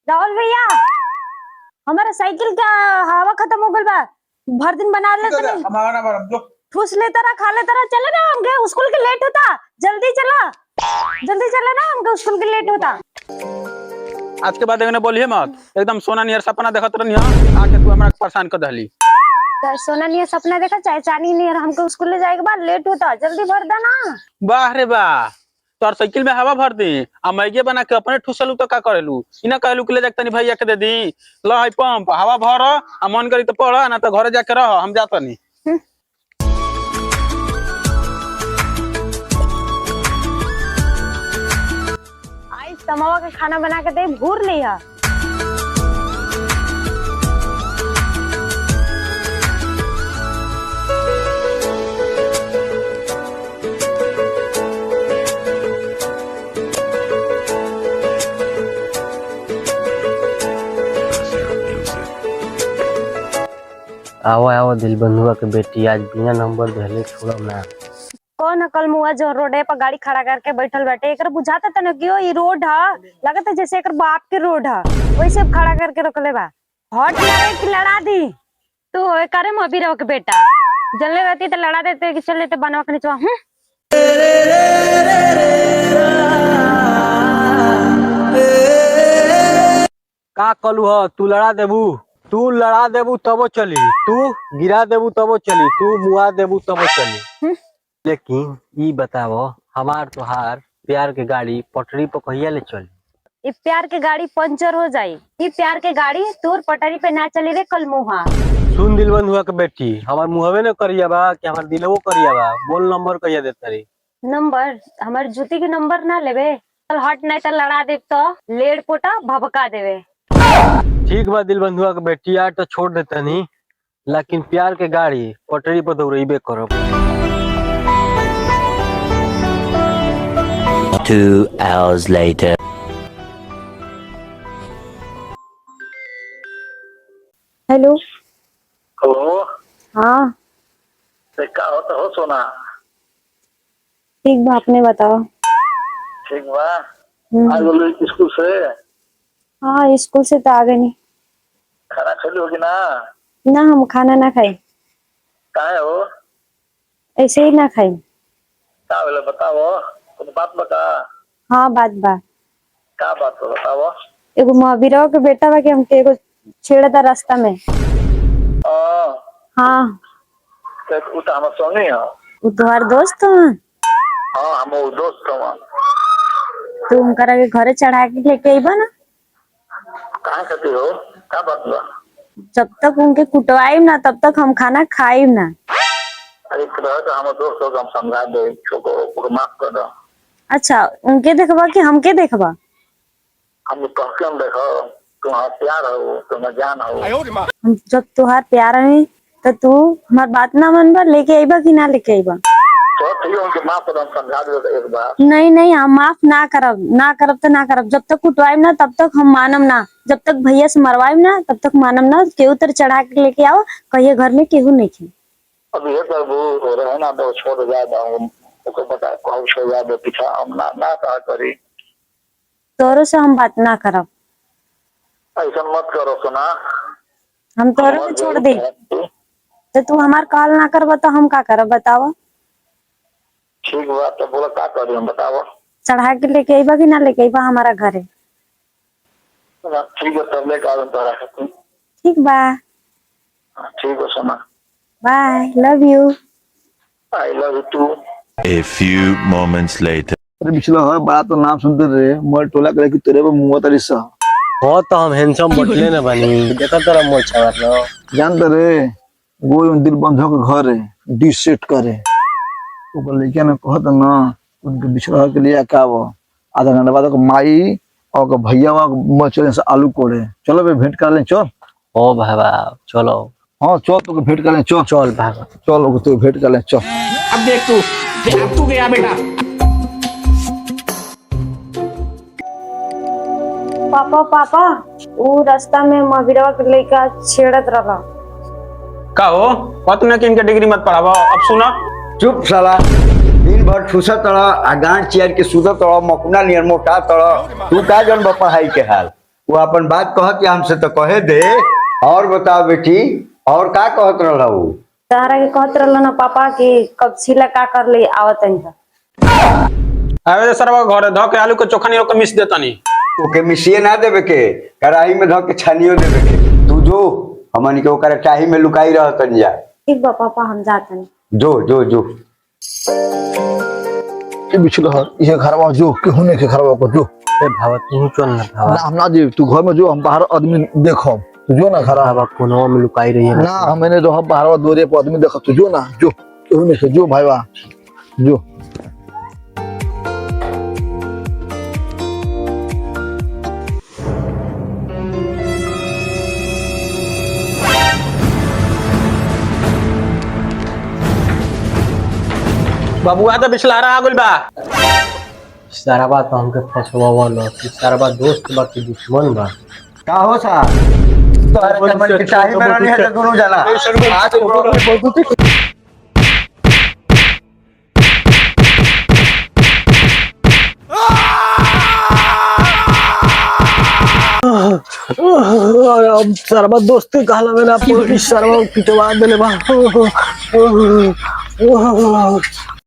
राहुल भैया, हमारा साइकिल का हवा खत्म हो गल बा। भर दिन बना लेते नहीं, हमारा नंबर जो ठूस लेता रहा, खा लेता रहा। चले ना, हमके स्कूल के लेट होता। जल्दी चला, जल्दी चला ना, हमके स्कूल के लेट होता। आज के बाद देखने बोलिए मत। एकदम सोना नियर सपना देखत रहनी आके तू हमरा परेशान कर दहली। सोना नहीं सपना देखा, चाहे चांदी नहीं, हमको स्कूल ले जाएगा बाद लेट होता। जल्दी भर देना। वाह रे वाह, तोर साइकिल में हवा भर दी आ मैगे बना के अपने ठुसलू तो का करेलू। इना कहलू कि ले जाके तनी भैया के दे दी। ल है पंप हवा भर आ मन करी तो पढ़ ना तो घरे जाके रह, हम जात नहीं। आज तमावा के खाना बना के दे, भूर लिया। आओ आओ दिल बंधुआ के बेटी, आज बिना नंबर भेले छोड़म ना। कौन अकल मुआ जो रोडे पर गाड़ी खड़ा करके बैठल बैठे, एक बुझाता था ना कि ये रोड है, लगता जैसे एक बाप के रोड है, वैसे खड़ा करके रखले बा। हॉट लड़े की लड़ा दी तू करे मबी रहो के बेटा। जलने रहती तो लड़ा देते कि चल लेते बनवा के नीचवा। का कलू ह तू लड़ा देबू, तू लड़ा देबू तबो चली, तू गिरा देबू तबो चली, तू मुआ देबू तबो चली। लेकिन ई बतावो, हमार तोहार प्यार के गाड़ी पटरी पर कहिया ले चली? ये प्यार के गाड़ी पंचर हो जाई, ये प्यार के गाड़ी तोर पटरी पे ना चली रे कल मुहा। सुन दिल बंधुआ के बेटी, हमार मुहवे न करिया बा कि हमार दिलवो करिया बा। बोल नंबर कहिया देता रे? नंबर हमारे जूती के नंबर ना लेवे, कल हट नहीं तो लड़ा दे तो लेड़ पोटा भभका देवे। ठीक बा दिल बंधुआ के बेटी, यार तो छोड़ देता नहीं, लेकिन प्यार के गाड़ी पटरी पर दौड़ेबे करब। 2 hours later. हेलो। हेलो। हाँ क्या होता हो सोना? ठीक बा, आपने बताओ। ठीक बा। आज बोलो स्कूल से? हाँ स्कूल से तो आ गए नहीं। खाना खाली होगी ना? ना हम खाना ना खाए, कहाँ हो? ऐसे ही ना खाए। क्या बोले बताओ, कुछ बात बता। हाँ बात बा। क्या बात हो बताओ। एगो महावीरवा के बेटा बा के हमके एगो छेड़ता रास्ता में। हाँ वो तो हम सोनी है। वो तुम्हार दोस्त हो? हाँ हम वो दोस्त हो। तू उनका के घरे चढ़ा के लेके आईबा ना। कहाँ खाती हो? क्या बात बा? जब तक उनके कुटवाई ना तब तक हम खाना खाई ना। अरे तो हम दोस्त हो, हम समझा दे को माफ कर दो। अच्छा उनके देखबा कि हमके देखबा? हम कहके हम देखो तुम्हारा प्यार हो, तुम्हारा जान हो। हम जब तुहार प्यार है तो तू हमार बात ना मनबा, लेके आईबा कि ना लेके आईबा? तो ठीक है, उनके माफ कर दो, हम समझा दे एक बार। नहीं नहीं हम माफ ना करब, ना करब तो ना करब। जब तक कुटवाइब ना तब तक हम मानम ना, जब तक भैया से मरवाइब ना तब तक मानम ना। केहू तर चढ़ा के लेके आओ, कहिए घर में केहू नहीं खे। अब ये कर वो रहे ना तो छोड़ जाएगा, उसको बता कौन छोड़ जाए पीछा हम ना कहा करी। तोरो से हम बात ना करब। ऐसा मत करो सुना। हम तोरो से छोड़ दे तो तू हमार कहल ना करब तो हम का करब बताओ? ठीक बात तो बोला क्या करी हम बताओ। चढ़ा के लेके आईबा कि ना लेके आईबा हमारा घरे? ठीक है तब लेकर आ तो रख। ठीक बा, ठीक है सुना। Bye, love you. I love you too. A few moments later. अरे पिछला है बड़ा तो नाम सुनते रहे, मोर टोला करे कि तेरे पे मुंह तरी सा हो तो हम हैंडसम बटले न बनी, देखा तेरा मोल छावर लो। जानते रहे वो दिल बंधो के घर है डिश सेट करे। ऊपर लेके ना कहत ना उनके बिछड़ा के लिए क्या वो आधा घंटा बाद माई और भैया मचले से आलू कोड़े। चलो बे भेंट कर ले चल। ओ बाबा चलो। हाँ चल तो भेंट कर ले चल। चल भाग चल तो भेंट कर ले चल। अब देख तू, अब तू गया बेटा। पापा पापा वो रास्ता में महावीरवा के लेके छेड़त रहा। का हो पत न कि इनके डिग्री मत पढ़ावा। अब सुना, चुप साला, दिन भर ठूसा तड़ा आ गांठ चेयर के सुधा तड़ा मकुना नियर मोटा तड़ा। तू का जन पढ़ाई के हाल? वो अपन बात कह के हमसे तो कहे दे। और बताओ बेटी, और का कहत रहू? तारा के कहत रहलो ना पापा कि कब छिला का कर ले आवत है। अरे सर घरे धो के आलू के चोखा नहीं मिस देतानी। ओके मिसिए ना देवे के, कढ़ाई में धो के छानियो देवे के। तू जो हमन के ओकरा चाही में लुकाई रहतन जा। ठीक बा पापा हम जाते हैं। जो जो जो ये बिछला हर ये घरवा जो केहू ने के घरवा को जो। ए भावा तू चल ना भावा। ना हम ना जी, तू घर में जो, हम बाहर आदमी देखो। तू जो ना घर भावा कोनवा में लुकाई रही है ना, हमने जो हम बाहर दोरे पे आदमी देखो। तू जो ना जो, केहू ने के जो भाईवा जो। बाबू आ तो बिछलारा आ गइल बा। सारा बात हमके फसवावा न, सारा बात दोस्त बा कि दुश्मन बा। का हो सा तो हमन के चाही में रहनी है दोनों जना। अब सारा दोस्त के कहला में ना पुलिस सारा पिटवा देले बा।